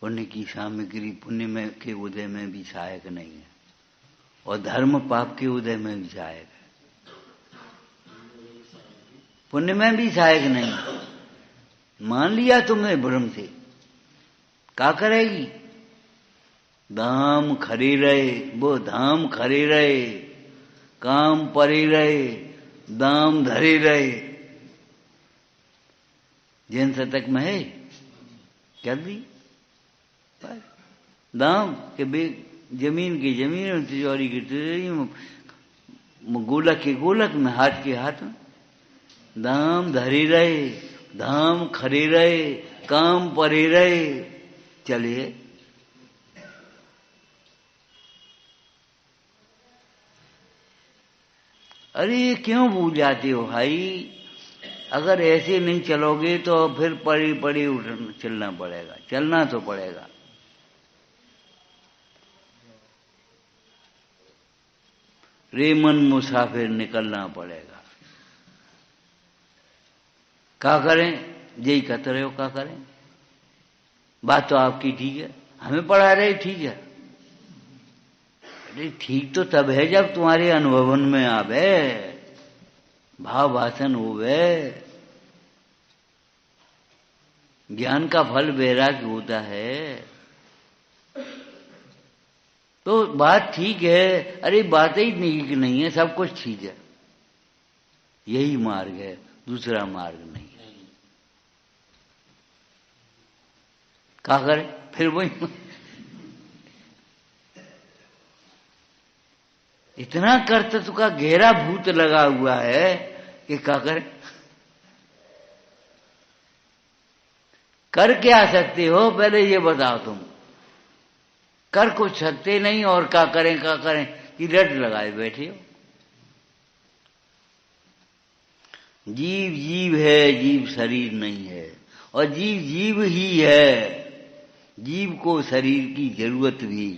Speaker 1: पुण्य की सामग्री पुण्य में के उदय में भी सहायक नहीं है, और धर्म पाप के उदय में भी सहायक है, पुण्य में भी सहायक नहीं। मान लिया तुमने भ्रम से, क्या करेगी? दाम खरे रहे, वो धाम खरे रहे, काम परे रहे, दाम धरे रहे। जैन शतक में है क्या दी? दाम के बे जमीन की जमीन, तिजोरी की तिजोरी, गोलक के गोलक में, हाथ के हाथ में। दाम धरे रहे, धाम खरे रहे, काम परे रहे, चलिए। अरे ये क्यों भूल जाते हो भाई? अगर ऐसे नहीं चलोगे तो फिर पड़ी पड़ी उठना चलना पड़ेगा, चलना तो पड़ेगा। रे मन मुसाफिर निकलना पड़ेगा। क्या करें? यही कहते रहे हो, क्या करें? बात तो आपकी ठीक है, हमें पढ़ा रहे ठीक है। अरे ठीक तो तब है जब तुम्हारे अनुभवन में आवे, भाव भाषण होवे। ज्ञान का फल वैराग्य होता है। तो बात ठीक है। अरे बात ही नहीं है, सब कुछ ठीक है, यही मार्ग है, दूसरा मार्ग नहीं है। क्या करें फिर? वही इतना कर्तव्य का गहरा भूत लगा हुआ है कि क्या करें? कर क्या सकते हो पहले ये बताओ तुम। कर कुछ सकते नहीं, और क्या करें क्या करें कि रट लगाए बैठे हो। जीव जीव है, जीव शरीर नहीं है, और जीव जीव ही है। जीव को शरीर की जरूरत भी,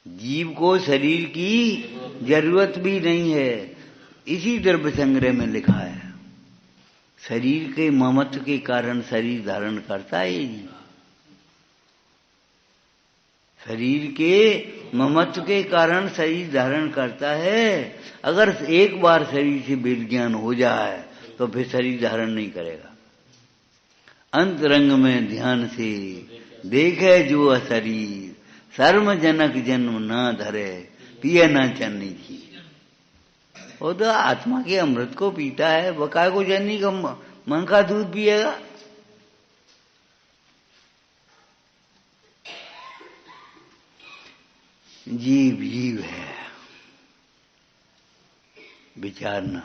Speaker 1: जीव को शरीर की जरूरत भी नहीं है। इसी द्रव्य संग्रह में लिखा है, शरीर के ममत्व के कारण शरीर धारण करता है जी। शरीर के ममत्व के कारण शरीर धारण करता है। अगर एक बार शरीर से विज्ञान हो जाए तो फिर शरीर धारण नहीं करेगा। अंतरंग में ध्यान से देखे जो अशरीर, सर्वजनक जन्म न धरे, पिए न चन्नी की। वो तो आत्मा के अमृत को पीता है, बकाय को चन्नी का मन का दूध पिएगा। जीव जीव है, विचारना।